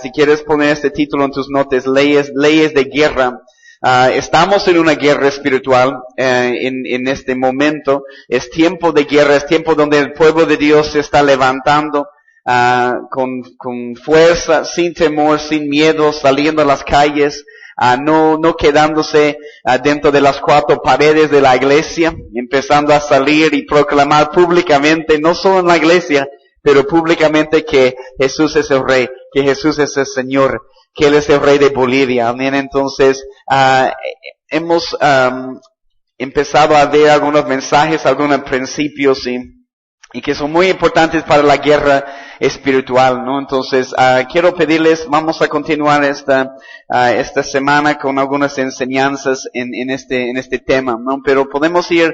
Si quieres poner este título en tus notas, leyes de guerra. Estamos en una guerra espiritual en este momento. Es tiempo de guerra, es tiempo donde el pueblo de Dios se está levantando con fuerza, sin temor, sin miedo, saliendo a las calles, no quedándose dentro de las cuatro paredes de la iglesia, empezando a salir y proclamar públicamente, no solo en la iglesia, pero públicamente que Jesús es el Rey, que Jesús es el Señor, que Él es el Rey de Bolivia. Amén. Entonces, hemos empezado a ver algunos mensajes, algunos principios y que son muy importantes para la guerra espiritual, ¿no? Entonces, quiero pedirles, vamos a continuar esta semana con algunas enseñanzas en este tema, ¿no? Pero podemos ir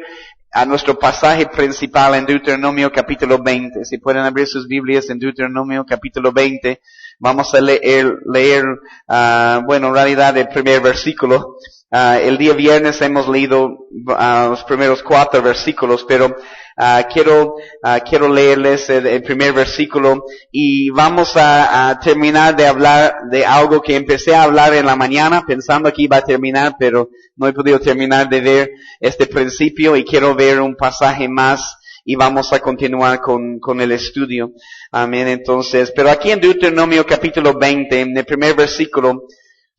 a nuestro pasaje principal en Deuteronomio capítulo 20. Si pueden abrir sus Biblias en Deuteronomio capítulo 20, vamos a leer, en realidad el primer versículo. El día viernes hemos leído los primeros 4 versículos, pero quiero leerles el primer versículo y vamos a terminar de hablar de algo que empecé a hablar en la mañana pensando que iba a terminar, pero no he podido terminar de ver este principio y quiero ver un pasaje más y vamos a continuar con el estudio. Amén. Entonces, pero aquí en Deuteronomio capítulo 20, en el primer versículo,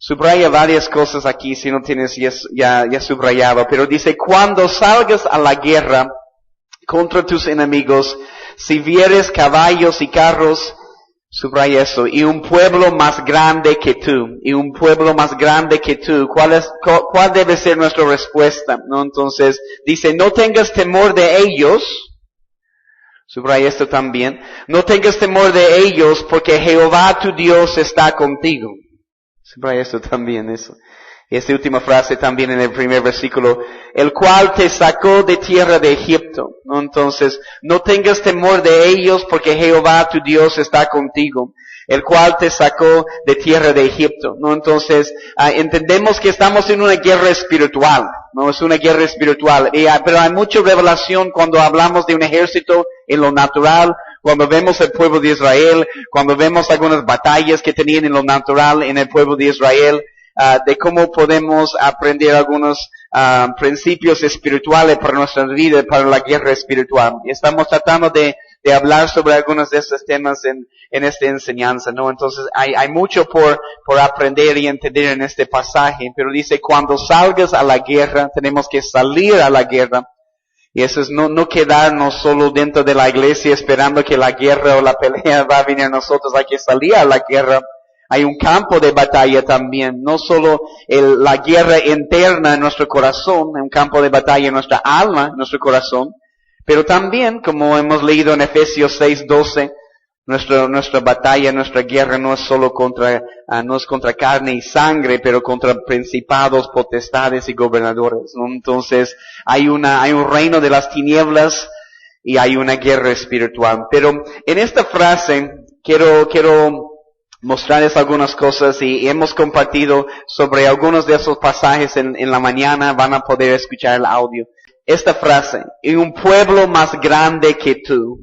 subraya varias cosas aquí si no tienes ya subrayado, pero dice, cuando salgas a la guerra contra tus enemigos, si vieres caballos y carros, subraya eso, y un pueblo más grande que tú, ¿cuál debe ser nuestra respuesta? ¿No? Entonces, dice, no tengas temor de ellos, subraya esto también, no tengas temor de ellos, porque Jehová tu Dios está contigo. Subraya esto también, eso. Y esta última frase también en el primer versículo, el cual te sacó de tierra de Egipto, ¿no? Entonces, no tengas temor de ellos porque Jehová tu Dios está contigo, el cual te sacó de tierra de Egipto, ¿no? Entonces, entendemos que estamos en una guerra espiritual, ¿no? Es una guerra espiritual, pero hay mucha revelación cuando hablamos de un ejército en lo natural, cuando vemos el pueblo de Israel, cuando vemos algunas batallas que tenían en lo natural en el pueblo de Israel, de cómo podemos aprender algunos principios espirituales para nuestra vida, para la guerra espiritual. Y estamos tratando de hablar sobre algunos de estos temas en esta enseñanza, ¿no? Entonces, hay mucho por aprender y entender en este pasaje, pero dice, cuando salgas a la guerra, tenemos que salir a la guerra. Y eso es no quedarnos solo dentro de la iglesia esperando que la guerra o la pelea va a venir a nosotros. Hay que salir a la guerra. Hay un campo de batalla también. No solo la guerra interna en nuestro corazón, un campo de batalla en nuestra alma, en nuestro corazón. Pero también, como hemos leído en Efesios 6:12, nuestra batalla, nuestra guerra no es solo no es contra carne y sangre, pero contra principados, potestades y gobernadores, ¿no? Entonces, hay un reino de las tinieblas y hay una guerra espiritual. Pero en esta frase, quiero mostrarles algunas cosas y hemos compartido sobre algunos de esos pasajes en la mañana, van a poder escuchar el audio. Esta frase, y un pueblo más grande que tú,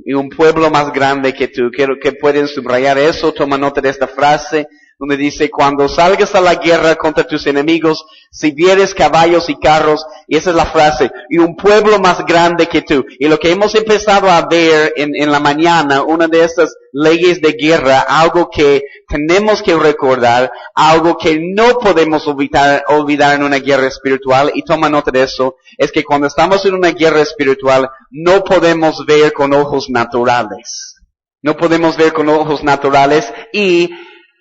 quiero que pueden subrayar eso, toma nota de esta frase, donde dice, cuando salgas a la guerra contra tus enemigos, si vieres caballos y carros, y esa es la frase, y un pueblo más grande que tú. Y lo que hemos empezado a ver en la mañana, una de esas leyes de guerra, algo que tenemos que recordar, algo que no podemos olvidar en una guerra espiritual, y toma nota de eso, es que cuando estamos en una guerra espiritual, no podemos ver con ojos naturales. No podemos ver con ojos naturales y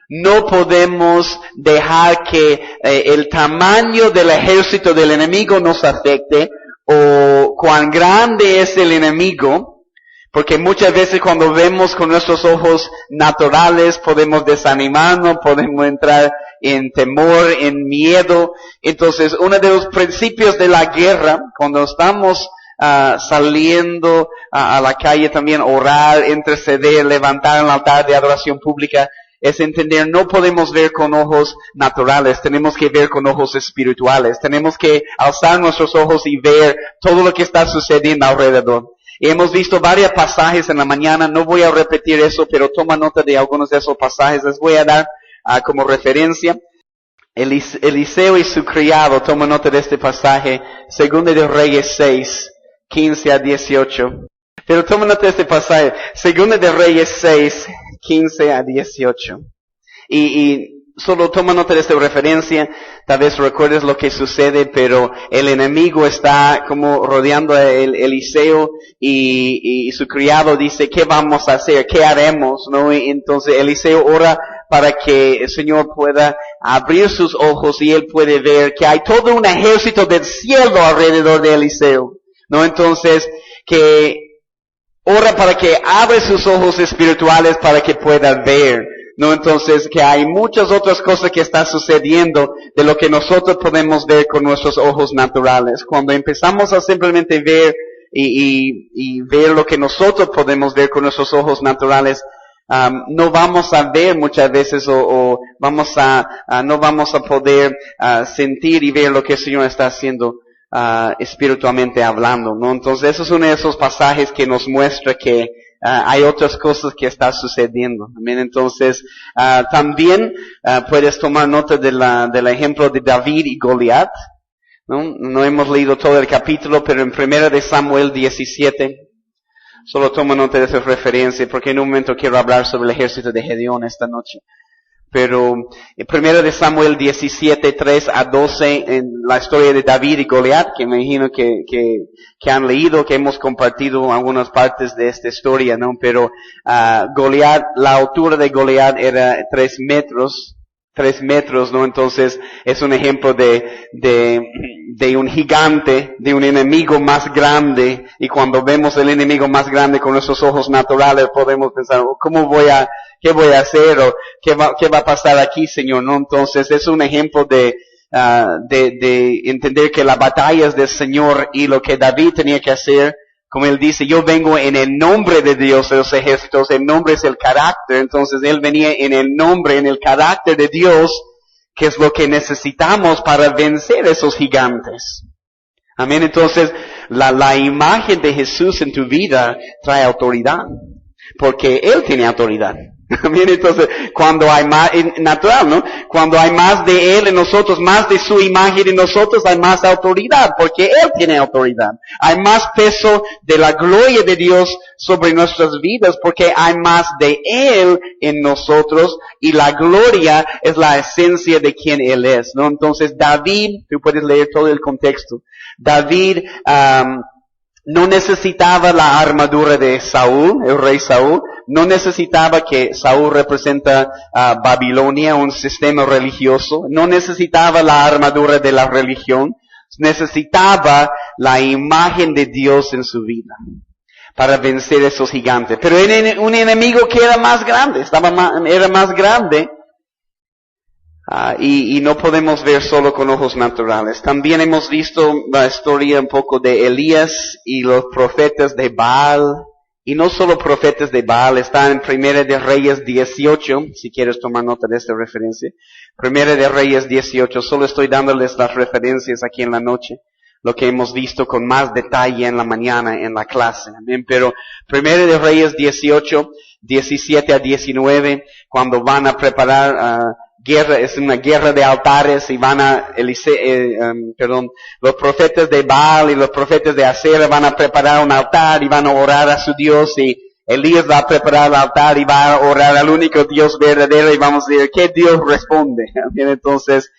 no podemos dejar que el tamaño del ejército del enemigo nos afecte o cuán grande es el enemigo, porque muchas veces cuando vemos con nuestros ojos naturales podemos desanimarnos, podemos entrar en temor, en miedo. Entonces, uno de los principios de la guerra, cuando estamos saliendo a la calle también, orar, interceder, levantar el altar de adoración pública, es entender, no podemos ver con ojos naturales, tenemos que ver con ojos espirituales, tenemos que alzar nuestros ojos y ver todo lo que está sucediendo alrededor. Y hemos visto varios pasajes en la mañana, no voy a repetir eso, pero toma nota de algunos de esos pasajes, les voy a dar como referencia. Eliseo y su criado, toma nota de este pasaje, 2 de Reyes 6, 15 a 18. Pero toma nota de este pasaje, 2 de Reyes 6, 15 a 18. Y solo toma nota de esta referencia, tal vez recuerdes lo que sucede, pero el enemigo está como rodeando a Eliseo y su criado dice, ¿qué vamos a hacer? ¿Qué haremos? ¿No? Y entonces Eliseo ora para que el Señor pueda abrir sus ojos y él puede ver que hay todo un ejército del cielo alrededor de Eliseo, ¿no? Entonces, que ora para que abra sus ojos espirituales para que pueda ver, ¿no? Entonces, que hay muchas otras cosas que están sucediendo de lo que nosotros podemos ver con nuestros ojos naturales. Cuando empezamos a simplemente ver y ver lo que nosotros podemos ver con nuestros ojos naturales, no vamos a ver muchas veces o no vamos a poder sentir y ver lo que el Señor está haciendo espiritualmente hablando, ¿no? Entonces, eso es uno de esos pasajes que nos muestra que hay otras cosas que están sucediendo. Amén. Entonces, también puedes tomar nota del ejemplo de David y Goliat. No hemos leído todo el capítulo, pero en 1 de Samuel 17, solo toma nota de esa referencia, porque en un momento quiero hablar sobre el ejército de Gedeón esta noche. Pero en 1 de Samuel 17, 3 a 12, en la historia de David y Goliat, que me imagino que han leído, que hemos compartido algunas partes de esta historia, ¿no? Pero Goliat, la altura de Goliat era 3 metros, ¿no? Entonces es un ejemplo de un gigante, de un enemigo más grande, y cuando vemos el enemigo más grande con nuestros ojos naturales podemos pensar, ¿qué voy a hacer? O ¿qué va a pasar aquí, Señor? ¿No? Entonces es un ejemplo de entender que las batallas del Señor y lo que David tenía que hacer, como él dice, yo vengo en el nombre de Dios de los ejércitos, el nombre es el carácter, entonces él venía en el nombre, en el carácter de Dios, que es lo que necesitamos para vencer esos gigantes. Amén. Entonces, la imagen de Jesús en tu vida trae autoridad, porque Él tiene autoridad. Amén. Entonces, cuando hay más, natural, ¿no? Cuando hay más de Él en nosotros, más de su imagen en nosotros, hay más autoridad, porque Él tiene autoridad. Hay más peso de la gloria de Dios sobre nuestras vidas, porque hay más de Él en nosotros, y la gloria es la esencia de quien Él es, ¿no? Entonces, David, tú puedes leer todo el contexto. David, no necesitaba la armadura de Saúl, el rey Saúl. No necesitaba que Saúl representa Babilonia, un sistema religioso. No necesitaba la armadura de la religión. Necesitaba la imagen de Dios en su vida para vencer esos gigantes. Pero era un enemigo que era más grande, era más grande. Y no podemos ver solo con ojos naturales. También hemos visto la historia un poco de Elías y los profetas de Baal. Y no solo profetas de Baal, está en 1 de Reyes 18, si quieres tomar nota de esta referencia. 1 de Reyes 18, solo estoy dándoles las referencias aquí en la noche, lo que hemos visto con más detalle en la mañana en la clase. Amén. Pero 1 de Reyes 18, 17 a 19, cuando van a preparar guerra, es una guerra de altares, y van los profetas de Baal y los profetas de Asera van a preparar un altar y van a orar a su Dios, y Elías va a preparar el altar y va a orar al único Dios verdadero, y vamos a ver qué Dios responde. Entonces,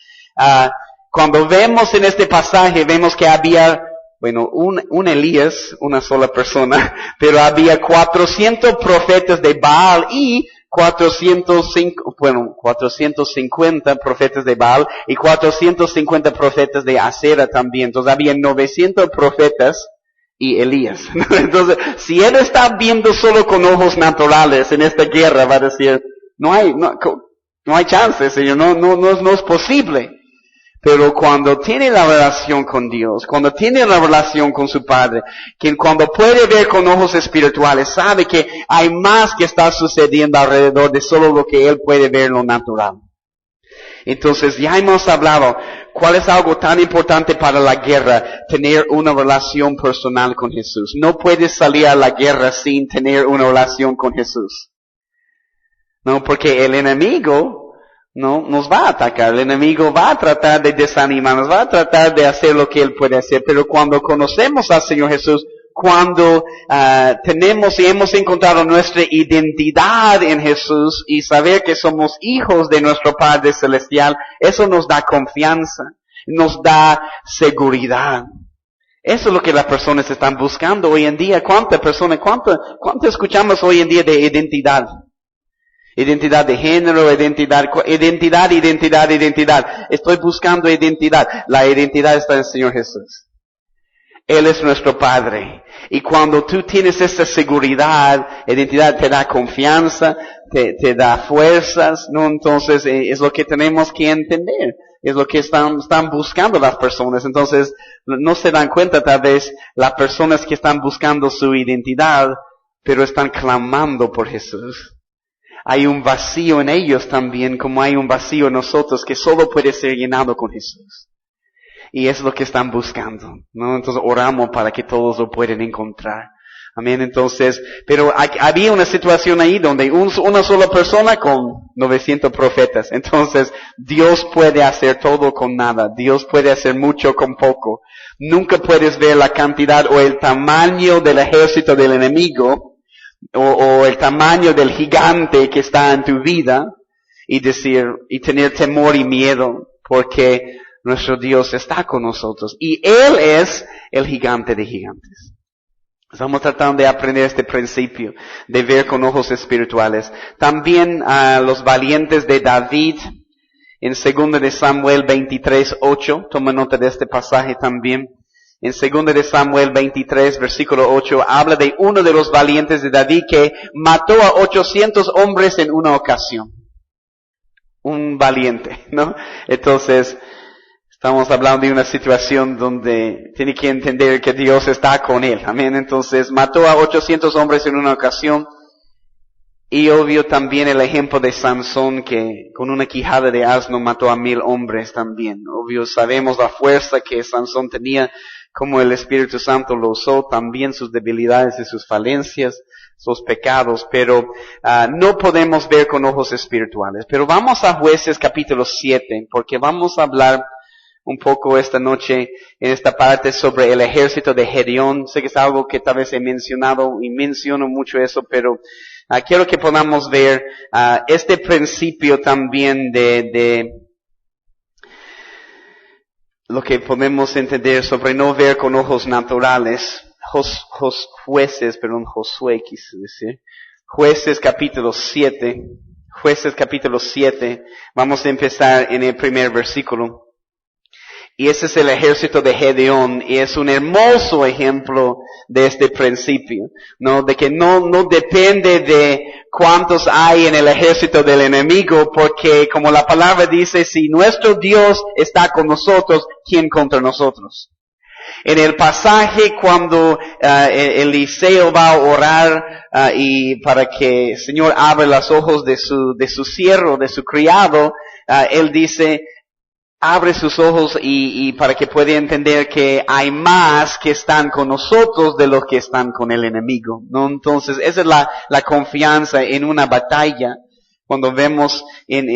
cuando vemos en este pasaje, vemos que había, un Elías, una sola persona, pero había 400 profetas de Baal y 450 profetas de Baal y 450 profetas de Asera también. Entonces había 900 profetas y Elías. Entonces, si él está viendo solo con ojos naturales en esta guerra, va a decir, no hay chance, Señor, no es posible. Pero cuando tiene la relación con Dios, cuando tiene la relación con su Padre, que cuando puede ver con ojos espirituales, sabe que hay más que está sucediendo alrededor de solo lo que él puede ver en lo natural. Entonces ya hemos hablado, ¿cuál es algo tan importante para la guerra? Tener una relación personal con Jesús. No puedes salir a la guerra sin tener una relación con Jesús. No, porque el enemigo no nos va a atacar. El enemigo va a tratar de desanimarnos, va a tratar de hacer lo que él puede hacer. Pero cuando conocemos al Señor Jesús, cuando tenemos y hemos encontrado nuestra identidad en Jesús y saber que somos hijos de nuestro Padre Celestial, eso nos da confianza, nos da seguridad. Eso es lo que las personas están buscando hoy en día. ¿Cuánto escuchamos hoy en día de identidad? Identidad de género, identidad. Estoy buscando identidad. La identidad está en el Señor Jesús. Él es nuestro Padre. Y cuando tú tienes esa seguridad, identidad te da confianza, te da fuerzas, ¿no? Entonces, es lo que tenemos que entender. Es lo que están buscando las personas. Entonces, no se dan cuenta tal vez las personas que están buscando su identidad, pero están clamando por Jesús. Hay un vacío en ellos también, como hay un vacío en nosotros que solo puede ser llenado con Jesús. Y es lo que están buscando, ¿no? Entonces oramos para que todos lo puedan encontrar. Amén. Entonces, pero había una situación ahí donde una sola persona con 900 profetas. Entonces, Dios puede hacer todo con nada. Dios puede hacer mucho con poco. Nunca puedes ver la cantidad o el tamaño del ejército del enemigo o el tamaño del gigante que está en tu vida y tener temor y miedo porque nuestro Dios está con nosotros y Él es el gigante de gigantes. Estamos tratando de aprender este principio, de ver con ojos espirituales. También los valientes de David, en 2 de Samuel 23:8, toma nota de este pasaje también. En 2 de Samuel 23, versículo 8, habla de uno de los valientes de David que mató a 800 hombres en una ocasión. Un valiente, ¿no? Entonces, estamos hablando de una situación donde tiene que entender que Dios está con él. Amén. Entonces, mató a 800 hombres en una ocasión. Y obvio también el ejemplo de Sansón que con una quijada de asno mató a 1000 hombres también. Obvio sabemos la fuerza que Sansón tenía, como el Espíritu Santo lo usó, también sus debilidades y sus falencias, sus pecados, pero no podemos ver con ojos espirituales. Pero vamos a Jueces capítulo 7, porque vamos a hablar un poco esta noche en esta parte sobre el ejército de Gedeón. Sé que es algo que tal vez he mencionado y menciono mucho eso, pero quiero que podamos ver este principio también de lo que podemos entender sobre no ver con ojos naturales. Josué quise decir. Jueces capítulo 7. Vamos a empezar en el primer versículo. Y ese es el ejército de Gedeón, y es un hermoso ejemplo de este principio, ¿no? De que no depende de cuántos hay en el ejército del enemigo, porque como la palabra dice, si nuestro Dios está con nosotros, ¿quién contra nosotros? En el pasaje cuando Eliseo va a orar y para que el Señor abra los ojos de su siervo, de su criado, él dice, abre sus ojos y para que pueda entender que hay más que están con nosotros de los que están con el enemigo, ¿no? Entonces, esa es la confianza en una batalla. Cuando vemos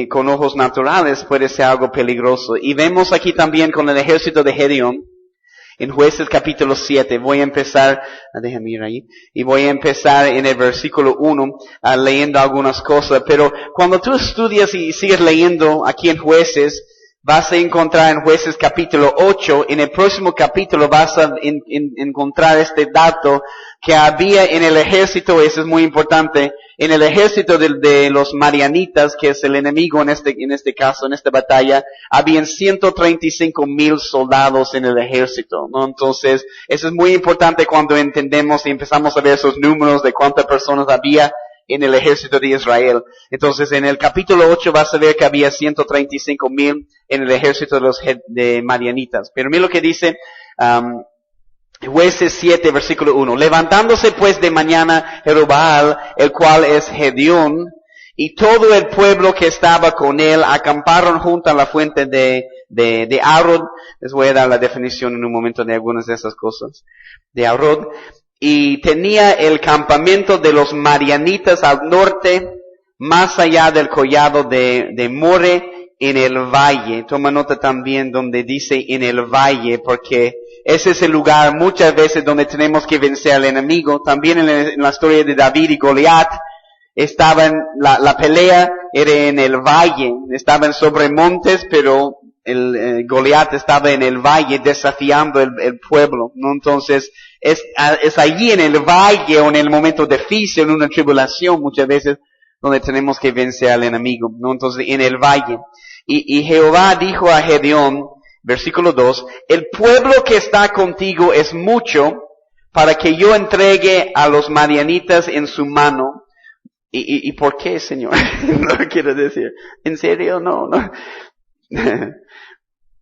con ojos naturales puede ser algo peligroso. Y vemos aquí también con el ejército de Gedeón, en Jueces capítulo 7, voy a empezar, déjame ir ahí, y voy a empezar en el versículo 1, leyendo algunas cosas, pero cuando tú estudias y sigues leyendo aquí en Jueces, vas a encontrar en Jueces capítulo 8, en el próximo capítulo vas a encontrar este dato que había en el ejército, eso es muy importante, en el ejército de los Madianitas, que es el enemigo en este caso, en esta batalla, habían 135,000 soldados en el ejército, ¿no? Entonces, eso es muy importante cuando entendemos y empezamos a ver esos números de cuántas personas había en el ejército de Israel. Entonces, en el capítulo 8 vas a ver que había 135,000 en el ejército de Madianitas. Pero mira lo que dice Jueces 7, versículo 1. Levantándose pues de mañana Jerubbaal, el cual es Gedeón, y todo el pueblo que estaba con él acamparon junto a la fuente de Arod. Les voy a dar la definición en un momento de algunas de esas cosas. De Arod. Y tenía el campamento de los Madianitas al norte, más allá del collado de More, en el valle. Toma nota también donde dice en el valle, porque ese es el lugar muchas veces donde tenemos que vencer al enemigo. También en la historia de David y Goliat, la pelea era en el valle, estaban sobre montes, pero Goliat estaba en el valle desafiando el pueblo, ¿no? Entonces, es allí en el valle o en el momento difícil, en una tribulación muchas veces, donde tenemos que vencer al enemigo, ¿no? Entonces, en el valle. Y Jehová dijo a Gedeón, versículo 2, el pueblo que está contigo es mucho para que yo entregue a los madianitas en su mano. ¿Y por qué, Señor? No quiero decir. ¿En serio? No.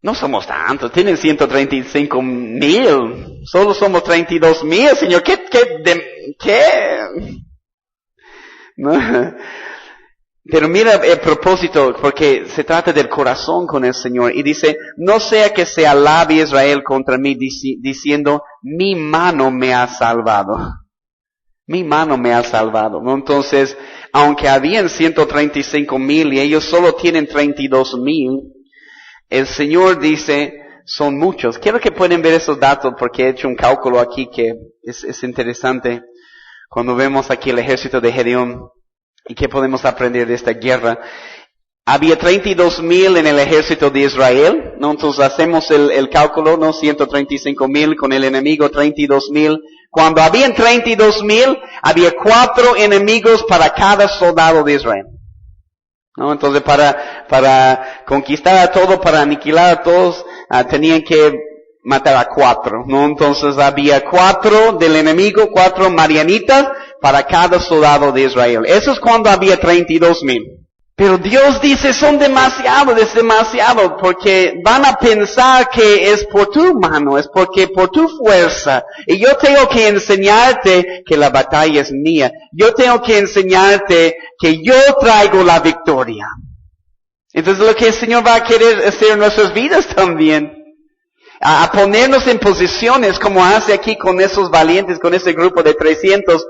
No somos tantos, tienen 135,000, solo somos 32,000, Señor, ¿qué? No. Pero mira el propósito, porque se trata del corazón con el Señor, y dice, no sea que se alabe Israel contra mí, diciendo, mi mano me ha salvado. Mi mano me ha salvado, ¿no? Entonces, aunque habían 135,000 y ellos solo tienen 32,000, el Señor dice, son muchos. Quiero que pueden ver esos datos porque he hecho un cálculo aquí que es interesante. Cuando vemos aquí el ejército de Gedeón y qué podemos aprender de esta guerra. Había 32,000 en el ejército de Israel, ¿no? Entonces hacemos el cálculo, ¿no? 135,000 con el enemigo, 32,000. Cuando habían 32,000, había 4 enemigos para cada soldado de Israel. ¿No? Entonces para conquistar a todos, para aniquilar a todos, tenían que matar a 4, ¿no? Entonces había 4 del enemigo, 4 madianitas para cada soldado de Israel. Eso es cuando había 32,000. Pero Dios dice, son demasiado, es demasiado, porque van a pensar que es por tu mano, es porque por tu fuerza. Y yo tengo que enseñarte que la batalla es mía. Yo tengo que enseñarte que yo traigo la victoria. Entonces lo que el Señor va a querer hacer en nuestras vidas también. A ponernos en posiciones como hace aquí con esos valientes, con ese grupo de 300,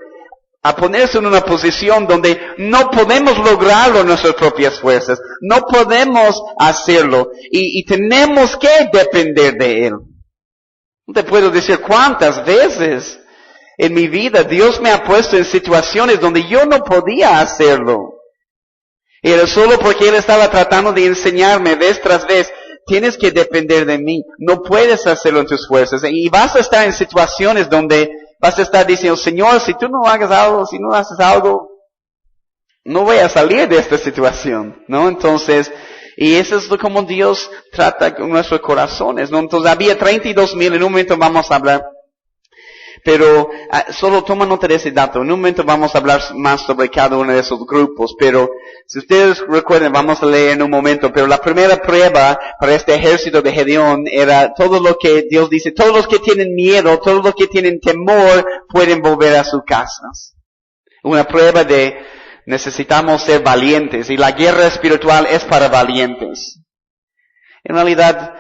a ponerse en una posición donde no podemos lograrlo en nuestras propias fuerzas, no podemos hacerlo, y tenemos que depender de Él. No te puedo decir cuántas veces en mi vida Dios me ha puesto en situaciones donde yo no podía hacerlo. Era solo porque Él estaba tratando de enseñarme vez tras vez, tienes que depender de mí, no puedes hacerlo en tus fuerzas, y vas a estar en situaciones donde vas a estar diciendo, Señor, si tú no hagas algo, si no haces algo, no voy a salir de esta situación, ¿no? Entonces, y eso es como Dios trata con nuestros corazones, ¿no? Entonces había 32,000, en un momento vamos a hablar, pero solo toma nota de ese dato, en un momento vamos a hablar más sobre cada uno de esos grupos, pero si ustedes recuerden, vamos a leer en un momento, pero la primera prueba para este ejército de Gedeón era todo lo que Dios dice, todos los que tienen miedo, todos los que tienen temor pueden volver a sus casas. Una prueba de necesitamos ser valientes, y la guerra espiritual es para valientes. En realidad,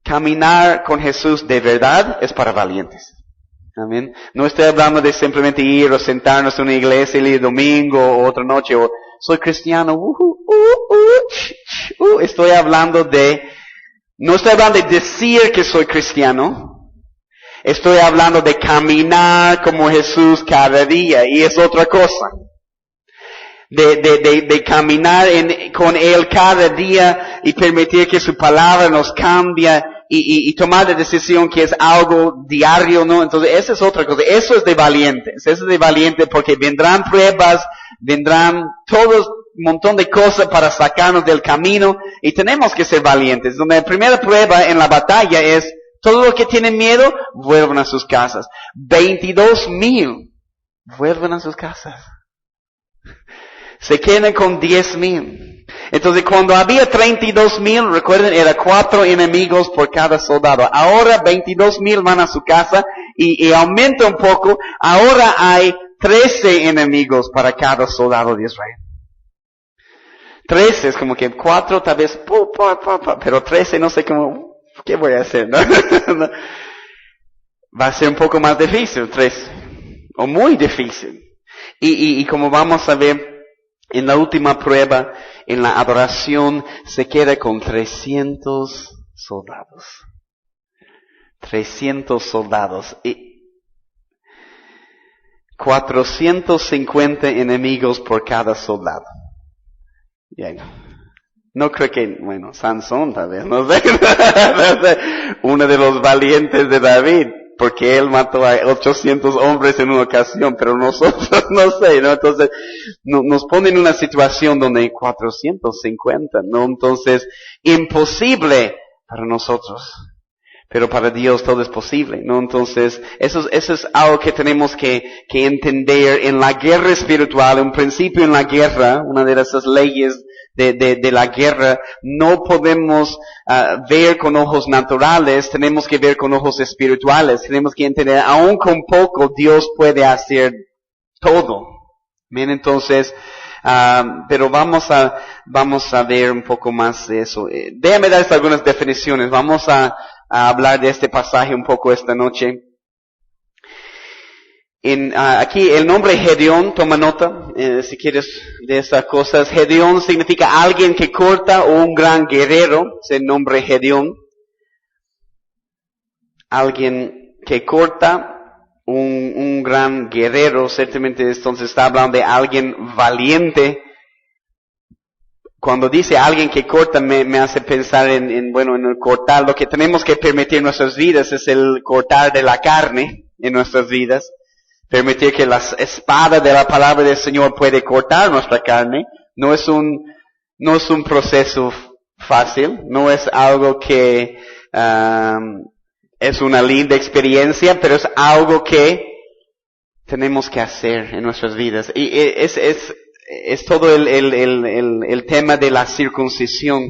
caminar con Jesús de verdad es para valientes. Amén. No estoy hablando de simplemente ir o sentarnos en una iglesia el domingo o otra noche o soy cristiano. Estoy hablando no estoy hablando de decir que soy cristiano. Estoy hablando de caminar como Jesús cada día, y es otra cosa. De caminar con Él cada día y permitir que su palabra nos cambie. Y tomar la decisión que es algo diario, ¿no? Entonces, esa es otra cosa. Eso es de valientes. Eso es de valientes porque vendrán pruebas, vendrán un montón de cosas para sacarnos del camino, y tenemos que ser valientes. Donde la primera prueba en la batalla es, todos los que tienen miedo, vuelvan a sus casas. 22,000 vuelven a sus casas. Se quedan con 10,000. Entonces, cuando había 32,000, recuerden, era 4 enemigos por cada soldado. Ahora 22,000 van a su casa y aumenta un poco. Ahora hay 13 enemigos para cada soldado de Israel. 13 es como que 4 tal vez, pero 13 no sé cómo, ¿qué voy a hacer? ¿No? Va a ser un poco más difícil, 3, o muy difícil. Y como vamos a ver en la última prueba, en la adoración, se queda con 300 soldados. 300 soldados. Y 450 enemigos por cada soldado. Bien. No creo que, bueno, Sansón tal vez, no sé. Uno de los valientes de David, porque él mató a 800 hombres en una ocasión, pero nosotros no sé, ¿no? Entonces, nos pone en una situación donde hay 450, ¿no? Entonces, imposible para nosotros. Pero para Dios todo es posible, ¿no? Entonces, eso es algo que tenemos que entender en la guerra espiritual. Un principio en la guerra, una de esas leyes de la guerra, no podemos ver con ojos naturales, tenemos que ver con ojos espirituales. Tenemos que entender, aún con poco, Dios puede hacer todo. Bien, entonces, pero vamos a ver un poco más de eso. Déjame dar algunas definiciones. Vamos a hablar de este pasaje un poco esta noche. Aquí el nombre Gedeón, toma nota, si quieres, de estas cosas. Gedeón significa alguien que corta o un gran guerrero, es el nombre Gedeón. Alguien que corta, un gran guerrero, ciertamente entonces está hablando de alguien valiente. Cuando dice alguien que corta, me hace pensar en el cortar. Lo que tenemos que permitir en nuestras vidas es el cortar de la carne en nuestras vidas. Permitir que la espada de la palabra del Señor puede cortar nuestra carne. No es un proceso fácil. No es algo que, es una linda experiencia, pero es algo que tenemos que hacer en nuestras vidas. Y es todo el tema de la circuncisión.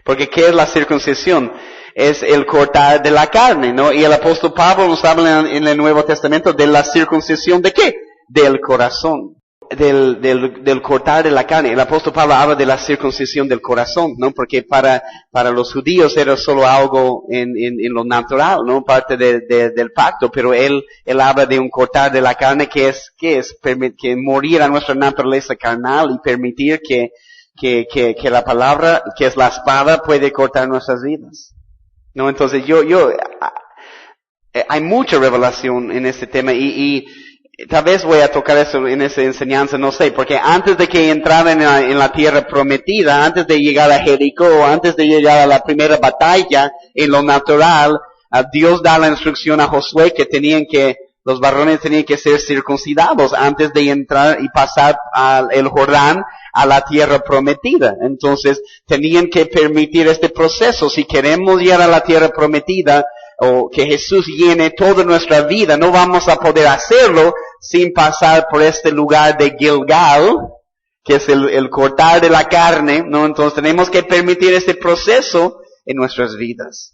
Porque ¿qué es la circuncisión? Es el cortar de la carne, ¿no? Y el apóstol Pablo nos habla en el Nuevo Testamento de la circuncisión ¿de qué? Del corazón. Del cortar de la carne. El apóstol Pablo habla de la circuncisión del corazón, ¿no? Porque para los judíos era solo algo en lo natural, ¿no? Parte del pacto, pero él habla de un cortar de la carne que es que morir a nuestra naturaleza carnal y permitir que la palabra, que es la espada, puede cortar nuestras vidas. ¿No? Entonces hay mucha revelación en este tema y tal vez voy a tocar eso en esa enseñanza, no sé, porque antes de que entraran en la tierra prometida, antes de llegar a Jericó, antes de llegar a la primera batalla, en lo natural, Dios da la instrucción a Josué que los varones tenían que ser circuncidados antes de entrar y pasar el Jordán a la tierra prometida. Entonces, tenían que permitir este proceso. Si queremos llegar a la tierra prometida, o que Jesús llene toda nuestra vida, no vamos a poder hacerlo sin pasar por este lugar de Gilgal, que es el cortar de la carne, ¿no? Entonces tenemos que permitir este proceso en nuestras vidas.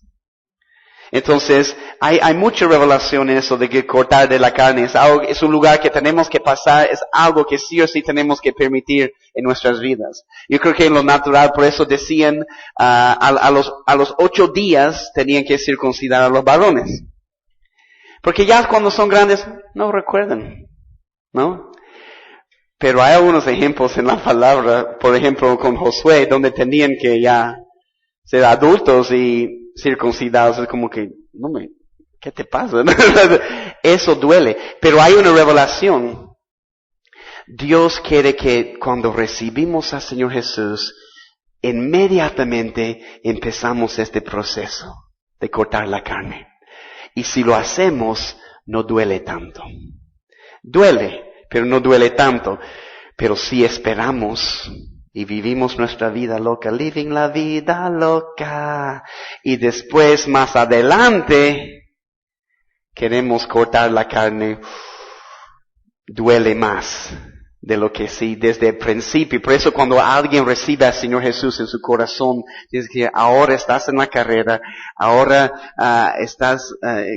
Entonces, hay mucha revelación en eso de que cortar de la carne es un lugar que tenemos que pasar, es algo que sí o sí tenemos que permitir en nuestras vidas. Yo creo que en lo natural, por eso decían, a los 8 días tenían que circuncidar a los varones. Porque ya cuando son grandes, no recuerdan, ¿no? Pero hay algunos ejemplos en la palabra, por ejemplo con Josué, donde tenían que ya ser adultos y circuncidados. Es como que, ¿qué te pasa? Eso duele. Pero hay una revelación. Dios quiere que cuando recibimos al Señor Jesús, inmediatamente empezamos este proceso de cortar la carne. Y si lo hacemos, no duele tanto. Duele, pero no duele tanto. Pero si esperamos y vivimos nuestra vida loca, living la vida loca, y después, más adelante, queremos cortar la carne, duele más, de lo que sí, desde el principio. Por eso cuando alguien recibe al Señor Jesús en su corazón, dice que ahora estás en la carrera, ahora estás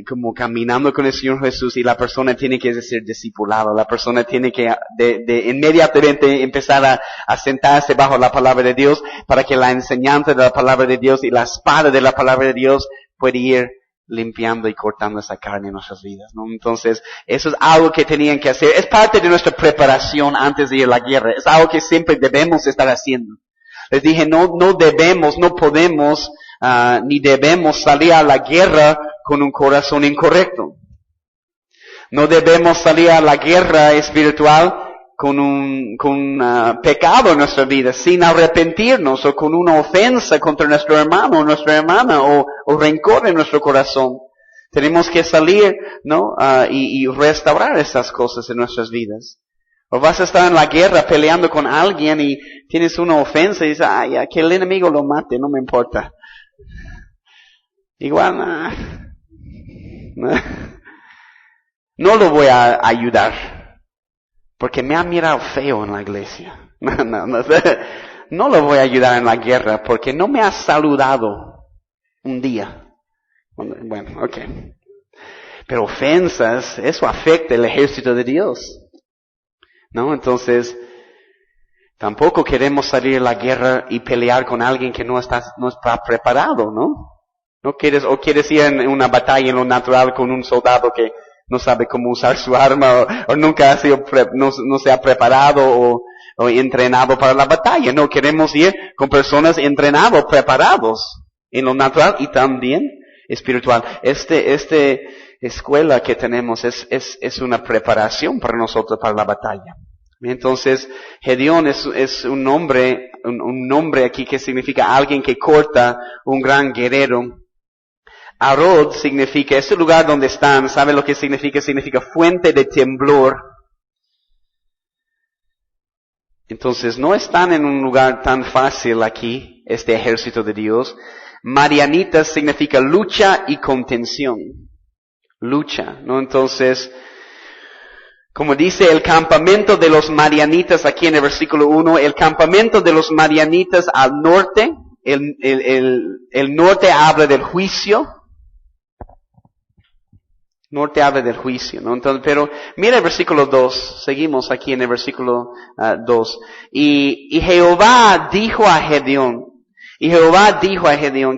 como caminando con el Señor Jesús y la persona tiene que ser discipulada, la persona tiene que inmediatamente empezar a sentarse bajo la palabra de Dios para que la enseñanza de la palabra de Dios y la espada de la palabra de Dios pueda ir limpiando y cortando esa carne en nuestras vidas, ¿no? Entonces, eso es algo que tenían que hacer. Es parte de nuestra preparación antes de ir a la guerra. Es algo que siempre debemos estar haciendo. Les dije, no podemos, ni debemos salir a la guerra con un corazón incorrecto. No debemos salir a la guerra espiritual con pecado en nuestra vida, sin arrepentirnos, o con una ofensa contra nuestro hermano o nuestra hermana, o rencor en nuestro corazón. Tenemos que salir, ¿no? Y restaurar esas cosas en nuestras vidas. O vas a estar en la guerra peleando con alguien y tienes una ofensa y dices, ay, que el enemigo lo mate, no me importa. Igual, no lo voy a ayudar. Porque me ha mirado feo en la iglesia. No lo voy a ayudar en la guerra porque no me ha saludado un día. Bueno, ok. Pero ofensas, eso afecta el ejército de Dios. ¿No? Entonces, tampoco queremos salir a la guerra y pelear con alguien que no está preparado, ¿no? No quieres, o quieres ir en una batalla en lo natural con un soldado que no sabe cómo usar su arma, o nunca ha sido, no se ha preparado o entrenado para la batalla. No, queremos ir con personas entrenados, preparados en lo natural y también espiritual. Escuela que tenemos es una preparación para nosotros para la batalla. Entonces, Gedeón es un nombre aquí que significa alguien que corta, un gran guerrero. Arod significa, ese lugar donde están, ¿sabe lo que significa? Significa fuente de temblor. Entonces, no están en un lugar tan fácil aquí, este ejército de Dios. Madianitas significa lucha y contención. Lucha, ¿no? Entonces, como dice el campamento de los madianitas aquí en el versículo 1, el campamento de los madianitas al norte, el norte habla del juicio. Norte habla del juicio, ¿no? Entonces, pero mira el versículo 2, seguimos aquí en el versículo 2. Y Jehová dijo a Gedeón,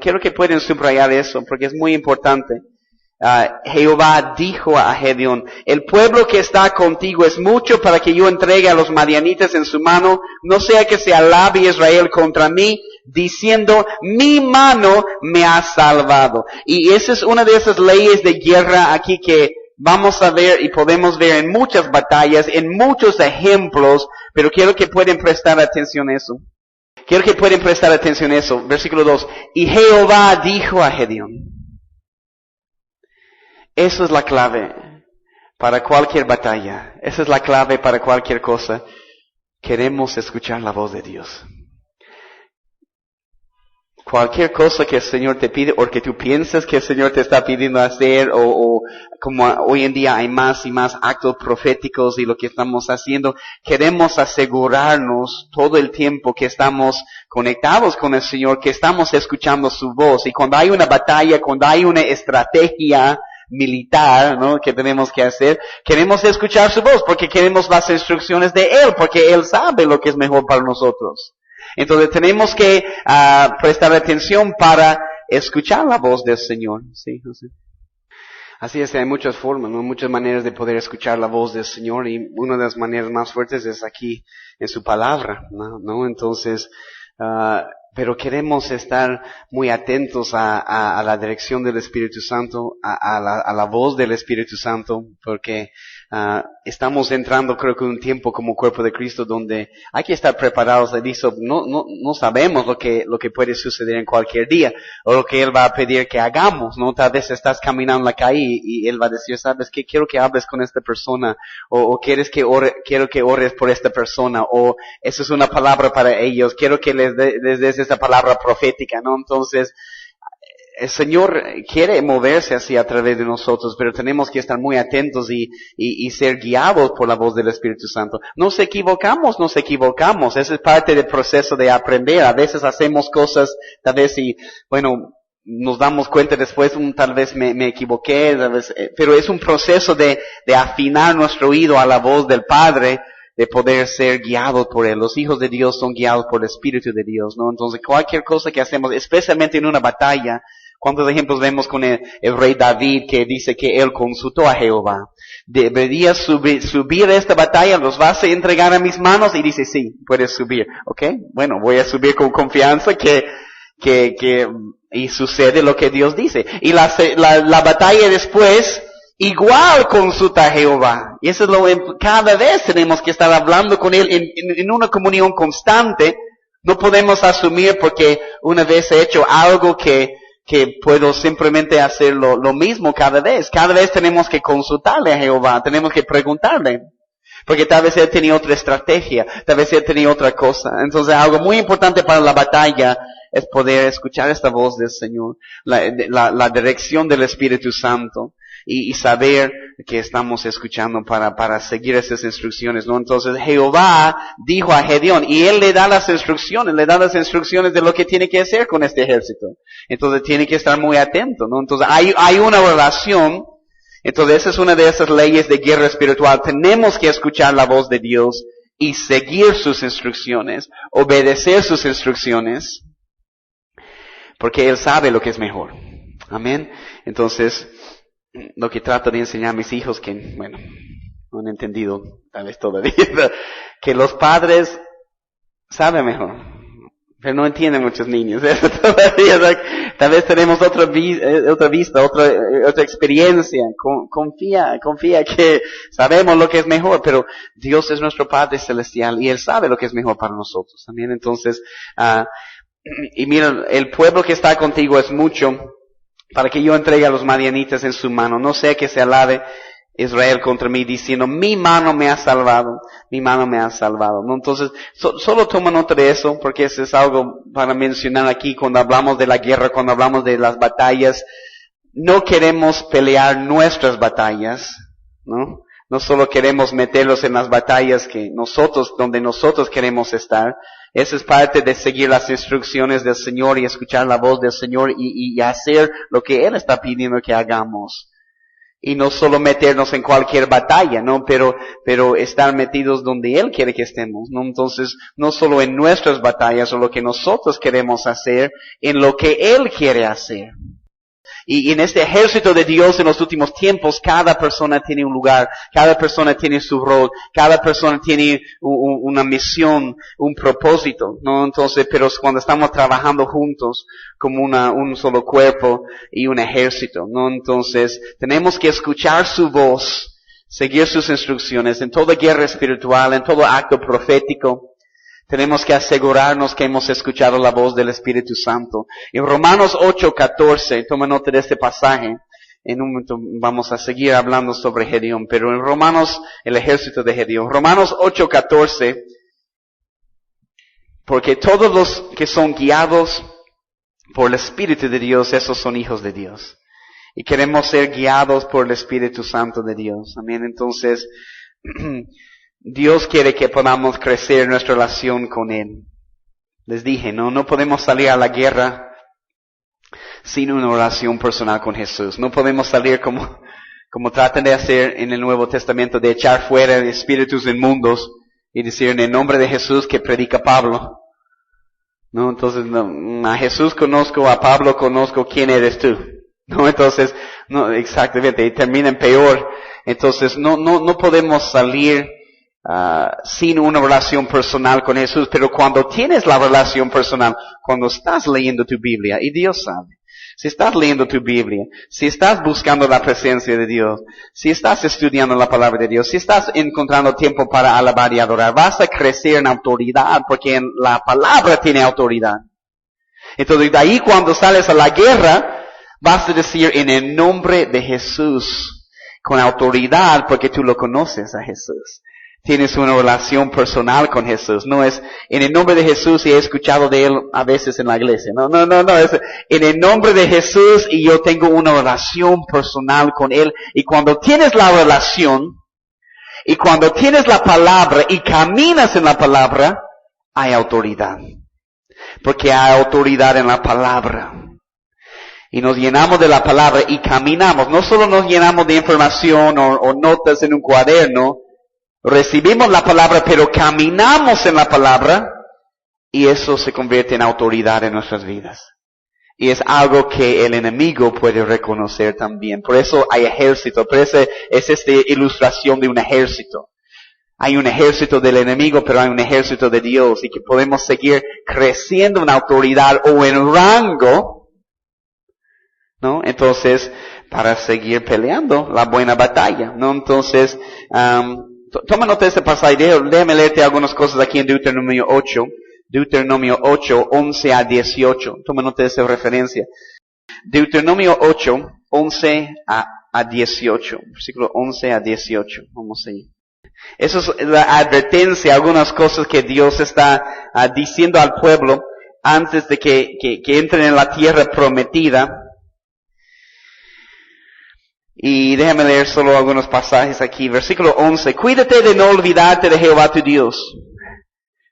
quiero que puedan subrayar eso porque es muy importante. Jehová dijo a Gedeón, el pueblo que está contigo es mucho para que yo entregue a los madianitas en su mano, no sea que se alabe Israel contra mí, diciendo, mi mano me ha salvado. Y esa es una de esas leyes de guerra aquí que vamos a ver y podemos ver en muchas batallas, en muchos ejemplos, pero quiero que puedan prestar atención a eso. Versículo 2, y Jehová dijo a Gedeón. Eso es la clave para cualquier batalla. Esa es la clave para cualquier cosa. Queremos escuchar la voz de Dios. Cualquier cosa que el Señor te pide, o que tú piensas que el Señor te está pidiendo hacer, o como hoy en día hay más y más actos proféticos y lo que estamos haciendo, queremos asegurarnos todo el tiempo que estamos conectados con el Señor, que estamos escuchando su voz. Y cuando hay una batalla, cuando hay una estrategia militar, ¿no?, que tenemos que hacer, queremos escuchar su voz, porque queremos las instrucciones de Él, porque Él sabe lo que es mejor para nosotros. Entonces tenemos que prestar atención para escuchar la voz del Señor. Sí, no sé. Así es, hay muchas formas, ¿no?, muchas maneras de poder escuchar la voz del Señor, y una de las maneras más fuertes es aquí en su palabra, ¿no? Entonces, pero queremos estar muy atentos a la dirección del Espíritu Santo, a la voz del Espíritu Santo, porque estamos entrando, creo que, en un tiempo como cuerpo de Cristo donde hay que estar preparados. No sabemos lo que puede suceder en cualquier día, o lo que Él va a pedir que hagamos, ¿no? Tal vez estás caminando en la calle y Él va a decir, ¿sabes qué? Quiero que hables con esta persona, o quiero que ores por esta persona, o esa es una palabra para ellos, quiero que les des esa palabra profética, ¿no? Entonces, el Señor quiere moverse así a través de nosotros, pero tenemos que estar muy atentos y ser guiados por la voz del Espíritu Santo. Nos equivocamos. Ese es parte del proceso de aprender. A veces hacemos cosas, tal vez nos damos cuenta después, tal vez me equivoqué, tal vez, pero es un proceso de afinar nuestro oído a la voz del Padre, de poder ser guiados por Él. Los hijos de Dios son guiados por el Espíritu de Dios, ¿no? Entonces, cualquier cosa que hacemos, especialmente en una batalla, ¿cuántos ejemplos vemos con el rey David que dice que él consultó a Jehová? ¿Deberías subir esta batalla? ¿Los vas a entregar a mis manos? Y dice, sí, puedes subir. ¿Ok? Bueno, voy a subir con confianza y sucede lo que Dios dice. Y la batalla después, igual consulta a Jehová. Y eso es cada vez tenemos que estar hablando con Él en una comunión constante. No podemos asumir porque una vez he hecho algo que puedo simplemente hacer lo mismo cada vez. Cada vez tenemos que consultarle a Jehová, tenemos que preguntarle. Porque tal vez Él tenía otra estrategia, tal vez Él tenía otra cosa. Entonces algo muy importante para la batalla es poder escuchar esta voz del Señor, la dirección del Espíritu Santo. Y saber que estamos escuchando para seguir esas instrucciones, ¿no? Entonces Jehová dijo a Gedeón, y él le da las instrucciones de lo que tiene que hacer con este ejército. Entonces tiene que estar muy atento, ¿no? Entonces hay una relación. Entonces esa es una de esas leyes de guerra espiritual. Tenemos que escuchar la voz de Dios y seguir sus instrucciones, obedecer sus instrucciones, porque Él sabe lo que es mejor. Amén. Entonces, lo que trato de enseñar a mis hijos que, no han entendido tal vez todavía, que los padres saben mejor, pero no entienden muchos niños. Eso todavía, tal vez tenemos otra vista, otra experiencia. Confía que sabemos lo que es mejor, pero Dios es nuestro Padre Celestial y Él sabe lo que es mejor para nosotros. También entonces, y mira, el pueblo que está contigo es mucho, para que yo entregue a los madianitas en su mano. No sea que se alabe Israel contra mí diciendo, mi mano me ha salvado. ¿No? Entonces, solo toma nota de eso, porque eso es algo para mencionar aquí cuando hablamos de la guerra, cuando hablamos de las batallas. No queremos pelear nuestras batallas, ¿no? No solo queremos meterlos en las batallas donde nosotros queremos estar. Eso es parte de seguir las instrucciones del Señor y escuchar la voz del Señor y hacer lo que Él está pidiendo que hagamos. Y no solo meternos en cualquier batalla, ¿no? Pero estar metidos donde Él quiere que estemos, ¿no? Entonces, no solo en nuestras batallas o lo que nosotros queremos hacer, en lo que Él quiere hacer. Y en este ejército de Dios en los últimos tiempos, cada persona tiene un lugar, cada persona tiene su rol, cada persona tiene una misión, un propósito, ¿no? Entonces, pero cuando estamos trabajando juntos como un solo cuerpo y un ejército, ¿no? Entonces, tenemos que escuchar su voz, seguir sus instrucciones en toda guerra espiritual, en todo acto profético. Tenemos que asegurarnos que hemos escuchado la voz del Espíritu Santo. En Romanos 8:14, toma nota de este pasaje. En un momento vamos a seguir hablando sobre Gedeón, pero en Romanos, el ejército de Gedeón. Romanos 8:14, porque todos los que son guiados por el Espíritu de Dios, esos son hijos de Dios. Y queremos ser guiados por el Espíritu Santo de Dios. Amén. Entonces, Dios quiere que podamos crecer en nuestra relación con Él. Les dije, no podemos salir a la guerra sin una relación personal con Jesús. No podemos salir como tratan de hacer en el Nuevo Testamento, de echar fuera espíritus inmundos y decir en el nombre de Jesús que predica Pablo. No, entonces a Jesús conozco, a Pablo conozco, ¿quién eres tú? No, entonces, no, exactamente, y terminan peor. Entonces, no podemos salir sin una relación personal con Jesús, pero cuando tienes la relación personal, cuando estás leyendo tu Biblia, y Dios sabe, si estás leyendo tu Biblia, si estás buscando la presencia de Dios, si estás estudiando la palabra de Dios, si estás encontrando tiempo para alabar y adorar, vas a crecer en autoridad, porque la palabra tiene autoridad. Entonces, de ahí cuando sales a la guerra, vas a decir en el nombre de Jesús, con autoridad, porque tú lo conoces a Jesús. tienes una relación personal con Jesús. No es en el nombre de Jesús y he escuchado de Él a veces en la iglesia. No. Es en el nombre de Jesús y yo tengo una relación personal con Él. Y cuando tienes la relación, y cuando tienes la palabra y caminas en la palabra, hay autoridad. Porque hay autoridad en la palabra. Y nos llenamos de la palabra y caminamos. No solo nos llenamos de información o notas en un cuaderno. Recibimos la palabra, pero caminamos en la palabra. Y eso se convierte en autoridad en nuestras vidas. Y es algo que el enemigo puede reconocer también. Por eso hay ejército. Por eso es esta ilustración de un ejército. Hay un ejército del enemigo, pero hay un ejército de Dios. Y que podemos seguir creciendo en autoridad o en rango, ¿no? Entonces, para seguir peleando la buena batalla, ¿no? Entonces, toma nota de este pasaje. Déjame leerte algunas cosas aquí en Deuteronomio 8. Deuteronomio 8, 11 a 18. Toma nota de esa referencia. Deuteronomio 8, 11 a 18. Versículo 11 a 18. Vamos ahí. Eso es la advertencia, algunas cosas que Dios está diciendo al pueblo antes de que entren en la tierra prometida. Y déjame leer solo algunos pasajes aquí. Versículo 11. Cuídate de no olvidarte de Jehová tu Dios,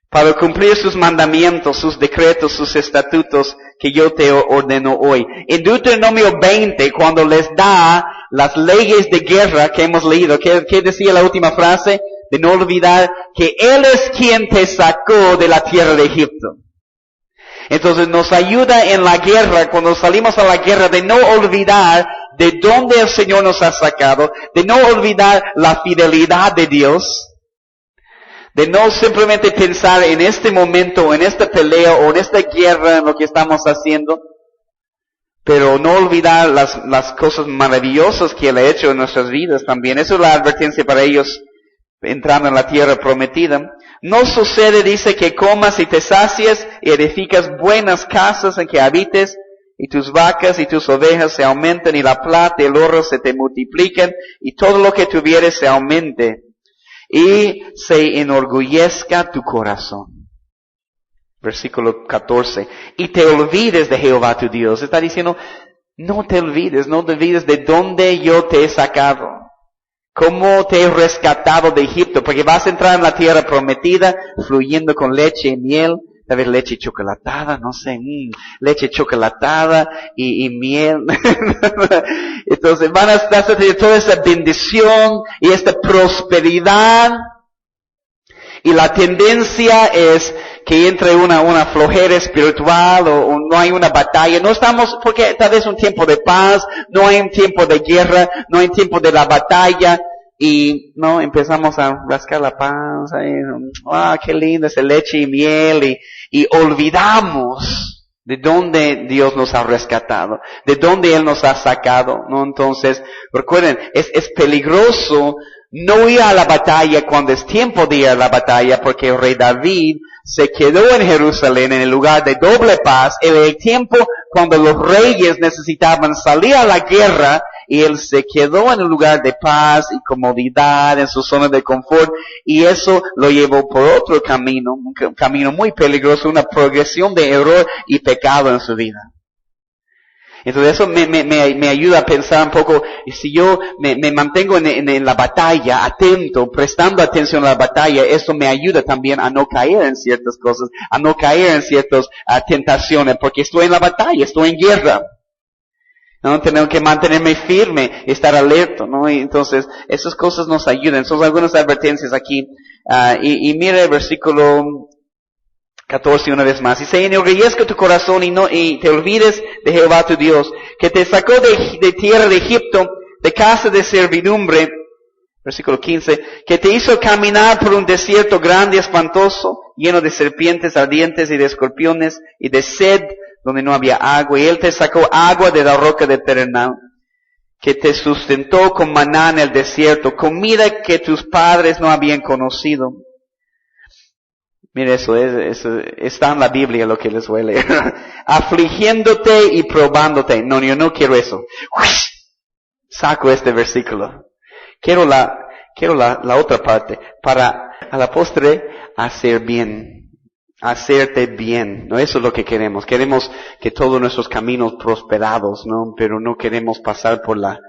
para cumplir sus mandamientos, sus decretos, sus estatutos que yo te ordeno hoy. En Deuteronomio 20, cuando les da las leyes de guerra que hemos leído, ¿qué decía la última frase? De no olvidar que Él es quien te sacó de la tierra de Egipto. Entonces nos ayuda en la guerra, cuando salimos a la guerra, de no olvidar de dónde el Señor nos ha sacado, de no olvidar la fidelidad de Dios, de no simplemente pensar en este momento, en esta pelea o en esta guerra, en lo que estamos haciendo, pero no olvidar las cosas maravillosas que Él ha hecho en nuestras vidas también. Esa es la advertencia para ellos entrando en la tierra prometida. No sucede, dice, que comas y te sacies y edificas buenas casas en que habites, y tus vacas y tus ovejas se aumenten, y la plata y el oro se te multipliquen, y todo lo que tuvieres se aumente, y se enorgullezca tu corazón. Versículo 14. Y te olvides de Jehová tu Dios. Está diciendo, no te olvides de dónde yo te he sacado. Cómo te he rescatado de Egipto. Porque vas a entrar en la tierra prometida, fluyendo con leche y miel. Tal vez leche chocolatada, no sé, leche chocolatada y miel. Entonces van a tener toda esa bendición y esta prosperidad. Y la tendencia es que entre una flojera espiritual o no hay una batalla. No estamos, porque tal vez un tiempo de paz, no hay un tiempo de guerra, no hay un tiempo de la batalla. Y no empezamos a rascar la panza, qué lindo esa leche y miel, y olvidamos de dónde Dios nos ha rescatado, de dónde Él nos ha sacado, ¿no? Entonces, recuerden, es peligroso no ir a la batalla cuando es tiempo de ir a la batalla, porque el rey David se quedó en Jerusalén en el lugar de doble paz, en el tiempo cuando los reyes necesitaban salir a la guerra, y él se quedó en un lugar de paz y comodidad, en su zona de confort, y eso lo llevó por otro camino, un camino muy peligroso, una progresión de error y pecado en su vida. Entonces eso me ayuda a pensar un poco, y si yo me mantengo en la batalla, atento, prestando atención a la batalla, eso me ayuda también a no caer en ciertas cosas, a no caer en ciertas tentaciones, porque estoy en la batalla, estoy en guerra. ¿No? Tenemos que mantenerme firme, estar alerta, ¿no? Y entonces, esas cosas nos ayudan. Son algunas advertencias aquí. Y mira el versículo 14 una vez más. Y se enorgullezca tu corazón y te olvides de Jehová tu Dios, que te sacó de tierra de Egipto, de casa de servidumbre. Versículo 15. Que te hizo caminar por un desierto grande y espantoso, lleno de serpientes ardientes y de escorpiones y de sed, donde no había agua, y Él te sacó agua de la roca de Pernal, que te sustentó con maná en el desierto, comida que tus padres no habían conocido. Mire, eso está en la Biblia lo que les voy a leer. Afligiéndote y probándote. No, yo no quiero eso. Saco este versículo. Quiero quiero la otra parte, para a la postre hacer bien, hacerte bien, ¿no? Eso es lo que queremos. Queremos que todos nuestros caminos prosperados, ¿no? Pero no queremos pasar por la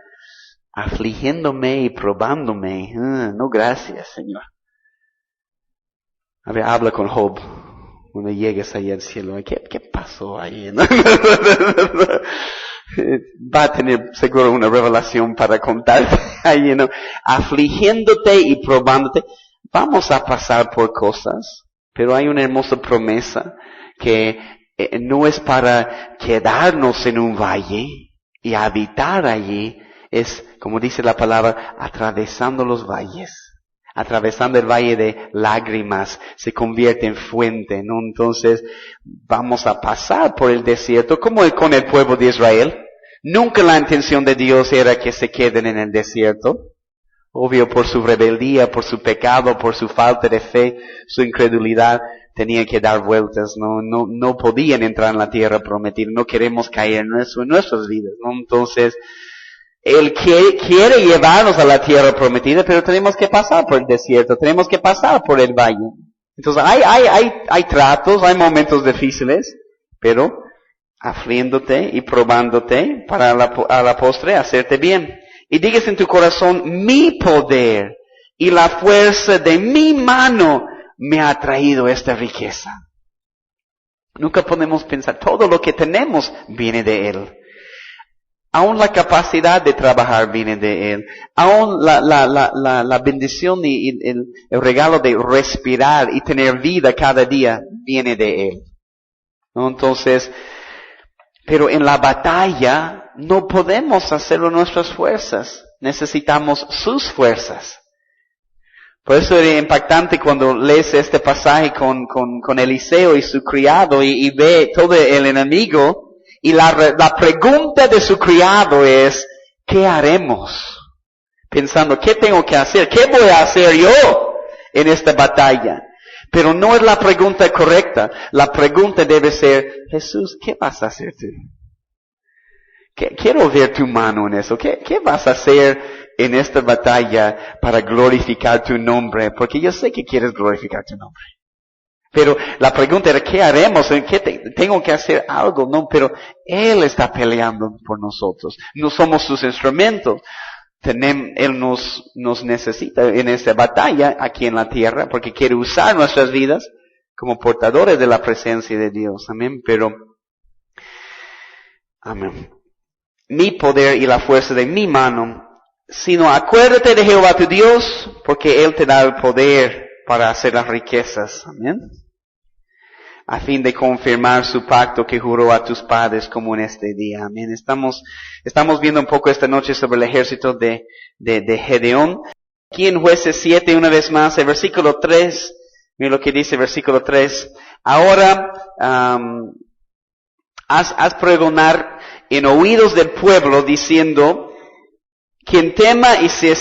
afligiéndome y probándome. No, gracias, Señor. A ver, habla con Job cuando llegues ahí al cielo. ¿Qué pasó ahí? Va a tener seguro una revelación para contarte ahí, ¿no? Afligiéndote y probándote. Vamos a pasar por cosas, pero hay una hermosa promesa que no es para quedarnos en un valle y habitar allí. Es, como dice la palabra, atravesando los valles. Atravesando el valle de lágrimas, se convierte en fuente, ¿no? Entonces, vamos a pasar por el desierto, como con el pueblo de Israel. Nunca la intención de Dios era que se queden en el desierto. Obvio, por su rebeldía, por su pecado, por su falta de fe, su incredulidad, tenían que dar vueltas, no podían entrar en la tierra prometida. No queremos caer en nuestras vidas, ¿no? Entonces, Él quiere llevarnos a la tierra prometida, pero tenemos que pasar por el desierto, tenemos que pasar por el valle. Entonces hay tratos, hay momentos difíciles, pero afliéndote y probándote para a la postre hacerte bien. Y digas en tu corazón, mi poder y la fuerza de mi mano me ha traído esta riqueza. Nunca podemos pensar, todo lo que tenemos viene de Él. Aún la capacidad de trabajar viene de Él. Aún la bendición y el regalo de respirar y tener vida cada día viene de Él, ¿no? Entonces, pero en la batalla no podemos hacerlo nuestras fuerzas. Necesitamos sus fuerzas. Por eso era impactante cuando lees este pasaje con Eliseo y su criado y ve todo el enemigo. Y la pregunta de su criado es, ¿qué haremos? Pensando, ¿qué tengo que hacer? ¿Qué voy a hacer yo en esta batalla? Pero no es la pregunta correcta. La pregunta debe ser, Jesús, ¿qué vas a hacer tú? Quiero ver tu mano en eso. ¿Qué vas a hacer en esta batalla para glorificar tu nombre? Porque yo sé que quieres glorificar tu nombre. Pero la pregunta era, ¿qué haremos? ¿Tengo que hacer algo? No, pero Él está peleando por nosotros. No somos sus instrumentos. Él nos necesita en esta batalla aquí en la tierra porque quiere usar nuestras vidas como portadores de la presencia de Dios. Amén. Pero, amén. Mi poder y la fuerza de mi mano, sino acuérdate de Jehová tu Dios, porque Él te da el poder para hacer las riquezas. Amén. A fin de confirmar su pacto que juró a tus padres como en este día. Amén. Estamos viendo un poco esta noche sobre el ejército de Gedeón. Aquí en Jueces 7, una vez más, el versículo 3. Mira lo que dice el versículo 3. Ahora, haz pregonar en oídos del pueblo diciendo, quien tema y se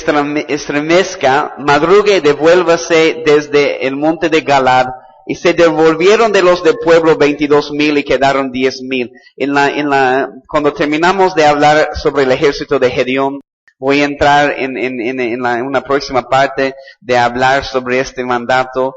estremezca, madrugue y devuélvase desde el monte de Galad. Y se devolvieron de los del pueblo 22,000 y quedaron 10,000. Cuando terminamos de hablar sobre el ejército de Gedeón, voy a entrar en una próxima parte de hablar sobre este mandato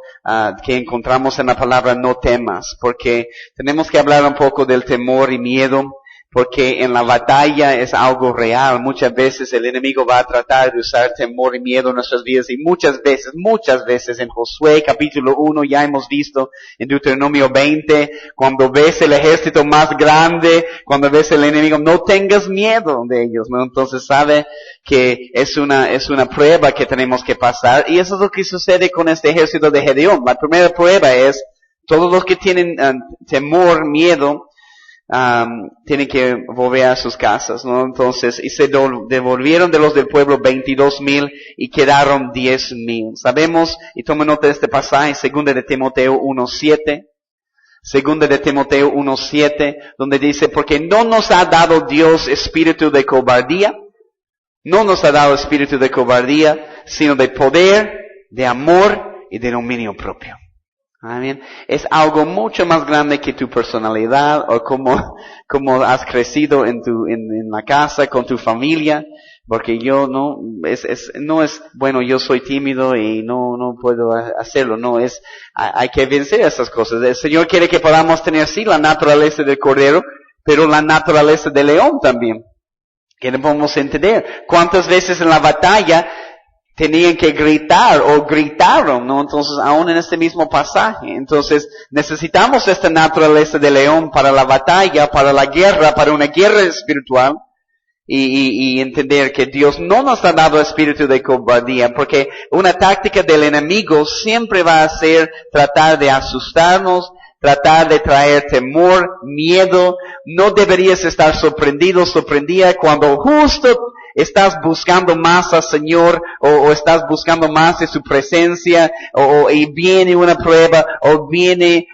que encontramos en la palabra no temas, porque tenemos que hablar un poco del temor y miedo. Porque en la batalla es algo real. Muchas veces el enemigo va a tratar de usar temor y miedo en nuestras vidas. Y muchas veces en Josué capítulo 1 ya hemos visto, en Deuteronomio 20, cuando ves el ejército más grande, cuando ves el enemigo, no tengas miedo de ellos, ¿no? Entonces sabe que es una prueba que tenemos que pasar. Y eso es lo que sucede con este ejército de Gedeón. La primera prueba es, todos los que tienen temor, miedo, tienen que volver a sus casas, ¿no? Entonces, y se devolvieron de los del pueblo 22,000 y quedaron 10,000. Sabemos, y toma nota de este pasaje, 2 de Timoteo 1:7, 2 de Timoteo 1:7, donde dice, porque no nos ha dado Dios espíritu de cobardía, no nos ha dado espíritu de cobardía, sino de poder, de amor y de dominio propio. Amén. Es algo mucho más grande que tu personalidad o como has crecido en la casa, con tu familia. Porque yo no es bueno, yo soy tímido y no puedo hacerlo. No, hay que vencer esas cosas. El Señor quiere que podamos tener sí la naturaleza del cordero, pero la naturaleza del león también. Que no podemos entender. ¿Cuántas veces en la batalla tenían que gritar o gritaron, ¿no? Entonces, aún en este mismo pasaje. Entonces, necesitamos esta naturaleza de león para la batalla, para la guerra, para una guerra espiritual. Y entender que Dios no nos ha dado espíritu de cobardía, porque una táctica del enemigo siempre va a ser tratar de asustarnos, tratar de traer temor, miedo. No deberías estar sorprendida cuando justo estás buscando más al Señor o estás buscando más de su presencia y viene una prueba o viene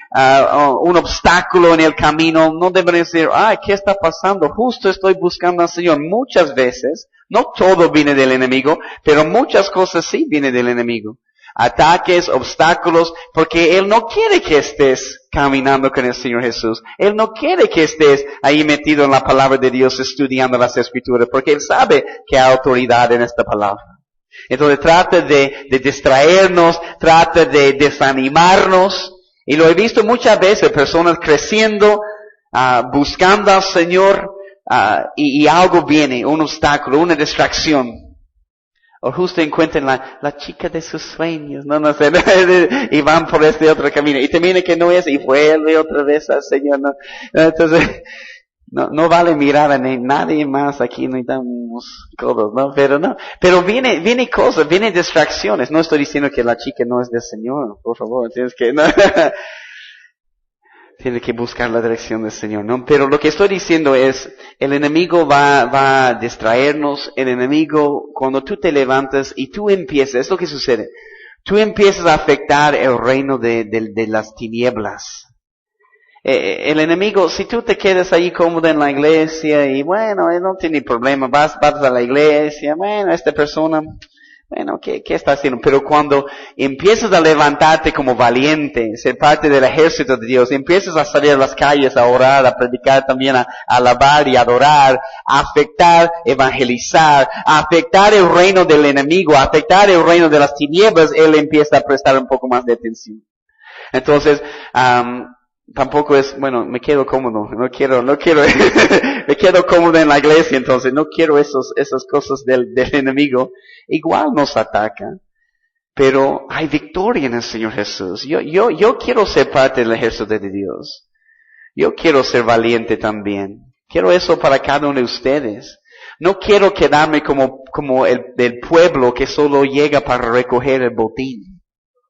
un obstáculo en el camino. No deberías decir, ¿qué está pasando? Justo estoy buscando al Señor. Muchas veces, no todo viene del enemigo, pero muchas cosas sí vienen del enemigo. Ataques, obstáculos, porque Él no quiere que estés caminando con el Señor Jesús. Él no quiere que estés ahí metido en la palabra de Dios estudiando las Escrituras, porque Él sabe que hay autoridad en esta palabra. Entonces trata de distraernos, trata de desanimarnos, y lo he visto muchas veces, personas creciendo, buscando al Señor, y algo viene, un obstáculo, una distracción. O justo encuentran la chica de sus sueños, no sé, y van por este otro camino, y termina que no es, y vuelve otra vez al Señor, ¿no? Entonces, no vale mirar a nadie más aquí, no estamos todos, ¿no? Pero viene cosas, viene distracciones. No estoy diciendo que la chica no es del Señor, por favor, Tienes que buscar la dirección del Señor, ¿no? Pero lo que estoy diciendo es, el enemigo va a distraernos. El enemigo, cuando tú te levantas y tú empiezas, es lo que sucede. Tú empiezas a afectar el reino de las tinieblas. El enemigo, si tú te quedas ahí cómodo en la iglesia y bueno, no tiene problema, vas a la iglesia, bueno, esta persona, bueno, ¿qué está haciendo? Pero cuando empiezas a levantarte como valiente, ser parte del ejército de Dios, empiezas a salir a las calles a orar, a predicar también, a alabar y adorar, a afectar, evangelizar, a afectar el reino del enemigo, a afectar el reino de las tinieblas, Él empieza a prestar un poco más de atención. Entonces, tampoco es, bueno, me quedo cómodo, no quiero, me quedo cómodo en la iglesia, entonces no quiero esas cosas del enemigo. Igual nos ataca, pero hay victoria en el Señor Jesús. Yo quiero ser parte del ejército de Dios. Yo quiero ser valiente también. Quiero eso para cada uno de ustedes. No quiero quedarme como el pueblo que solo llega para recoger el botín,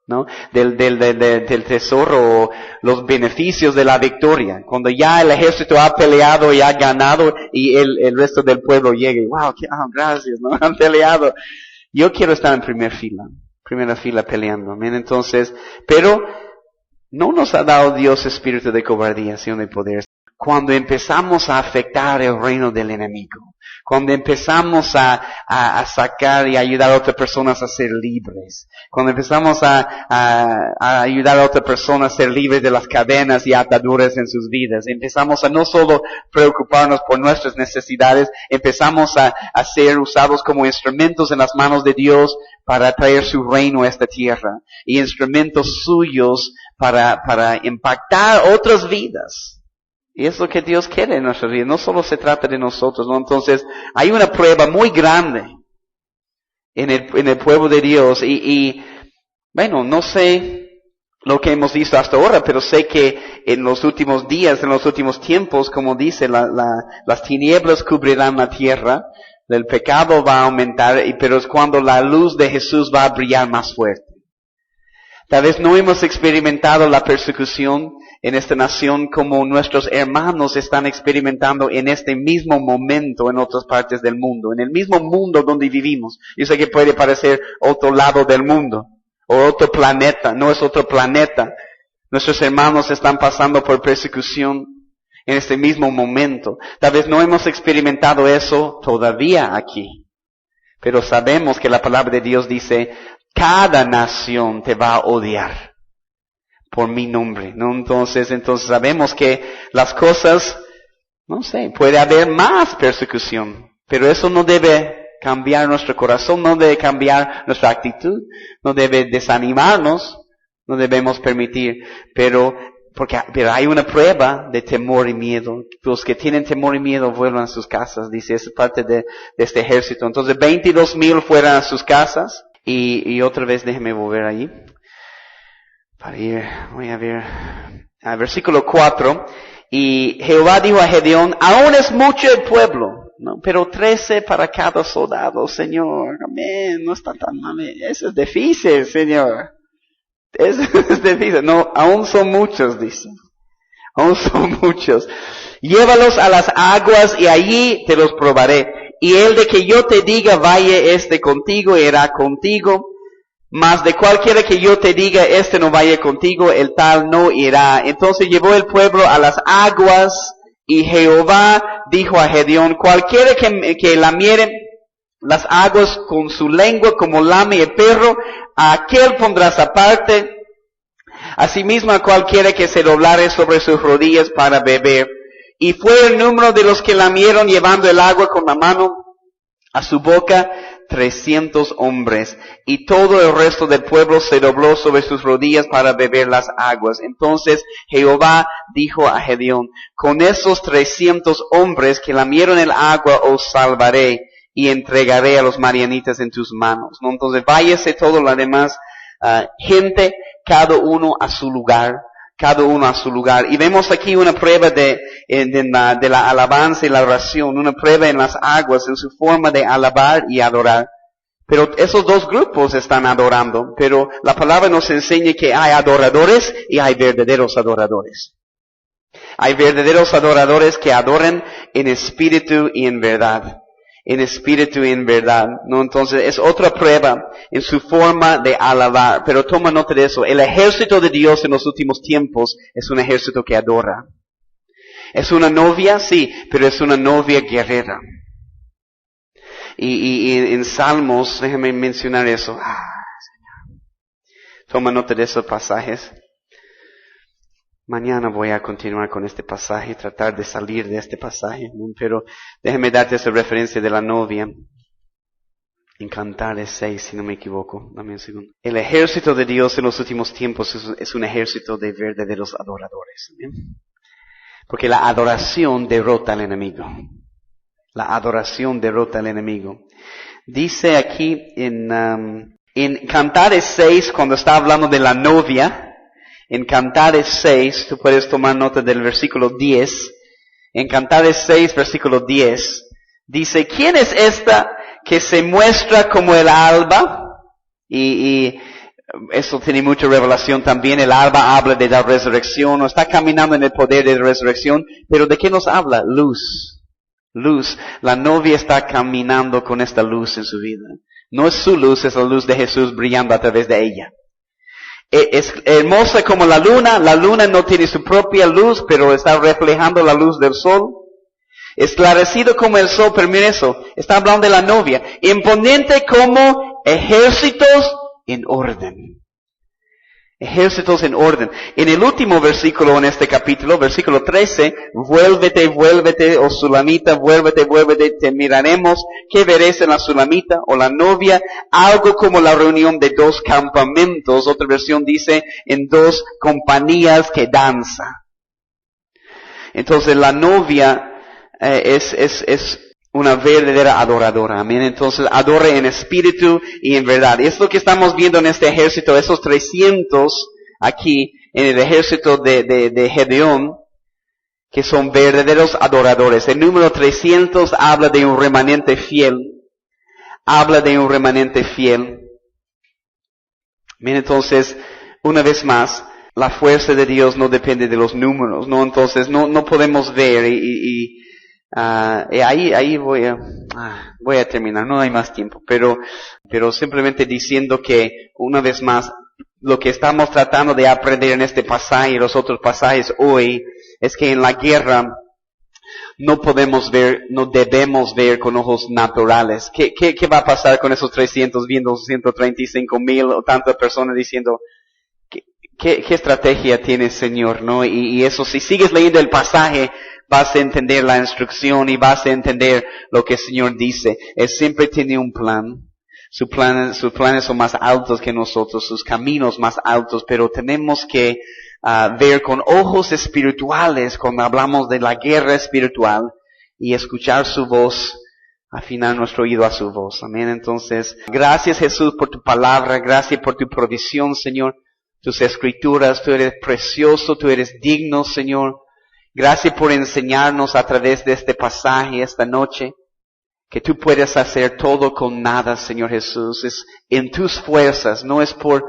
¿no? Del tesoro, o los beneficios de la victoria. Cuando ya el ejército ha peleado y ha ganado y el resto del pueblo llega y wow, gracias, ¿no? Han peleado. Yo quiero estar en primera fila peleando, ¿bien? Entonces, pero no nos ha dado Dios espíritu de cobardía, sino de poder. Cuando empezamos a afectar el reino del enemigo, cuando empezamos a sacar y ayudar a otras personas a ser libres, cuando empezamos a ayudar a otras personas a ser libres de las cadenas y ataduras en sus vidas, empezamos a no solo preocuparnos por nuestras necesidades, empezamos a ser usados como instrumentos en las manos de Dios para traer su reino a esta tierra, y instrumentos suyos para impactar otras vidas. Y es lo que Dios quiere en nuestra vida. No solo se trata de nosotros, ¿no? Entonces, hay una prueba muy grande en el pueblo de Dios. Y bueno, no sé lo que hemos visto hasta ahora, pero sé que en los últimos días, en los últimos tiempos, como dice, las tinieblas cubrirán la tierra, el pecado va a aumentar, pero es cuando la luz de Jesús va a brillar más fuerte. Tal vez no hemos experimentado la persecución en esta nación como nuestros hermanos están experimentando en este mismo momento en otras partes del mundo, en el mismo mundo donde vivimos. Yo sé que puede parecer otro lado del mundo, o otro planeta, no es otro planeta. Nuestros hermanos están pasando por persecución en este mismo momento. Tal vez no hemos experimentado eso todavía aquí, pero sabemos que la palabra de Dios dice, cada nación te va a odiar por mi nombre, ¿no? Entonces sabemos que las cosas, no sé, puede haber más persecución, pero eso no debe cambiar nuestro corazón, no debe cambiar nuestra actitud, no debe desanimarnos, no debemos permitir, pero hay una prueba de temor y miedo. Los que tienen temor y miedo vuelvan a sus casas, dice, es parte de este ejército. Entonces 22,000 fueron a sus casas, y otra vez déjeme volver ahí, voy a ver, versículo 4, y Jehová dijo a Gedeón, aún es mucho el pueblo, ¿no? Pero 13 para cada soldado, Señor, amén, no está tan mal, eso es difícil, Señor. Eso es difícil. No, aún son muchos, dice. Aún son muchos. Llévalos a las aguas y allí te los probaré. Y el de que yo te diga vaya contigo, irá contigo. Mas de cualquiera que yo te diga no vaya contigo, el tal no irá. Entonces llevó el pueblo a las aguas y Jehová dijo a Gedeón, cualquiera que lamiere las aguas con su lengua como lame el perro, a aquel pondrás aparte. Asimismo a cualquiera que se doblare sobre sus rodillas para beber. Y fue el número de los que lamieron llevando el agua con la mano a su boca 300 hombres. Y todo el resto del pueblo se dobló sobre sus rodillas para beber las aguas. Entonces Jehová dijo a Gedeón, con esos 300 hombres que lamieron el agua os salvaré y entregaré a los madianitas en tus manos. ¿No? Entonces váyase todo lo demás, gente, cada uno a su lugar. Cada uno a su lugar. Y vemos aquí una prueba de la alabanza y la oración, una prueba en las aguas, en su forma de alabar y adorar. Pero esos dos grupos están adorando, pero la palabra nos enseña que hay adoradores y hay verdaderos adoradores. Hay verdaderos adoradores que adoran en espíritu y en verdad. En espíritu y en verdad, ¿no? Entonces es otra prueba en su forma de alabar. Pero toma nota de eso. El ejército de Dios en los últimos tiempos es un ejército que adora. Es una novia, sí, pero es una novia guerrera. Y en Salmos, déjame mencionar eso. Señor. Toma nota de esos pasajes. Mañana voy a continuar con este pasaje, tratar de salir de este pasaje, ¿no? Pero déjame darte esa referencia de la novia. En Cantares 6, si no me equivoco. Dame un segundo. El ejército de Dios en los últimos tiempos es un ejército de verdaderos adoradores. ¿Bien? Porque la adoración derrota al enemigo. La adoración derrota al enemigo. Dice aquí en Cantares 6, cuando está hablando de la novia, en Cantares 6, tú puedes tomar nota del versículo 10. En Cantares 6, versículo 10, dice, ¿quién es esta que se muestra como el alba? Y eso tiene mucha revelación también. El alba habla de la resurrección, o está caminando en el poder de la resurrección. Pero ¿de qué nos habla? Luz. Luz. La novia está caminando con esta luz en su vida. No es su luz, es la luz de Jesús brillando a través de ella. Es hermosa como la luna no tiene su propia luz, pero está reflejando la luz del sol. Esclarecido como el sol, pero mira eso, está hablando de la novia. Imponente como ejércitos en orden. Ejércitos en orden. En el último versículo en este capítulo, versículo 13, vuélvete, vuélvete, oh Sulamita, vuélvete, vuélvete, te miraremos, ¿qué veréis en la Sulamita o la novia? Algo como la reunión de dos campamentos, otra versión dice, en dos compañías que danza. Entonces la novia es una verdadera adoradora, amén. Entonces adora en espíritu y en verdad. Y es lo que estamos viendo en este ejército, esos 300 aquí en el ejército de Gedeón, que son verdaderos adoradores. El número 300 habla de un remanente fiel. Habla de un remanente fiel. Bien, entonces, una vez más, la fuerza de Dios no depende de los números, ¿no? Entonces, no podemos ver y ahí voy a terminar, no hay más tiempo, pero simplemente diciendo que una vez más, lo que estamos tratando de aprender en este pasaje y los otros pasajes hoy, es que en la guerra no podemos ver, no debemos ver con ojos naturales. ¿Qué va a pasar con esos 300 viendo 135,000 o tantas personas diciendo, ¿qué estrategia tiene el Señor, no? Y eso, si sigues leyendo el pasaje, vas a entender la instrucción y vas a entender lo que el Señor dice. Él siempre tiene un plan. Sus planes son más altos que nosotros, sus caminos más altos, pero tenemos que ver con ojos espirituales cuando hablamos de la guerra espiritual y escuchar su voz, afinar nuestro oído a su voz. Amén. Entonces, gracias Jesús por tu palabra, gracias por tu provisión, Señor, tus escrituras, tú eres precioso, tú eres digno, Señor. Gracias por enseñarnos a través de este pasaje esta noche, que tú puedes hacer todo con nada, Señor Jesús. Es en tus fuerzas, no es por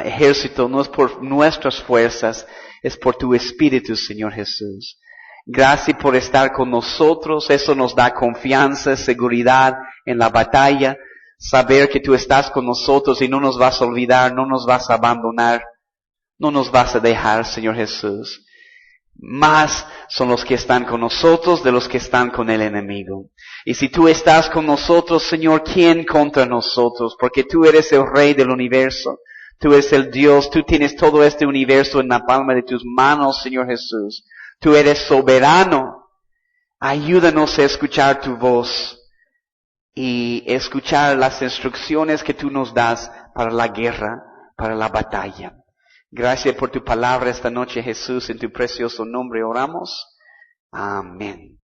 ejército, no es por nuestras fuerzas, es por tu Espíritu, Señor Jesús. Gracias por estar con nosotros, eso nos da confianza, seguridad en la batalla, saber que tú estás con nosotros y no nos vas a olvidar, no nos vas a abandonar, no nos vas a dejar, Señor Jesús. Más son los que están con nosotros de los que están con el enemigo. Y si tú estás con nosotros, Señor, ¿quién contra nosotros? Porque tú eres el Rey del universo. Tú eres el Dios, tú tienes todo este universo en la palma de tus manos, Señor Jesús. Tú eres soberano. Ayúdanos a escuchar tu voz y escuchar las instrucciones que tú nos das para la guerra, para la batalla. Gracias por tu palabra esta noche, Jesús. En tu precioso nombre oramos. Amén.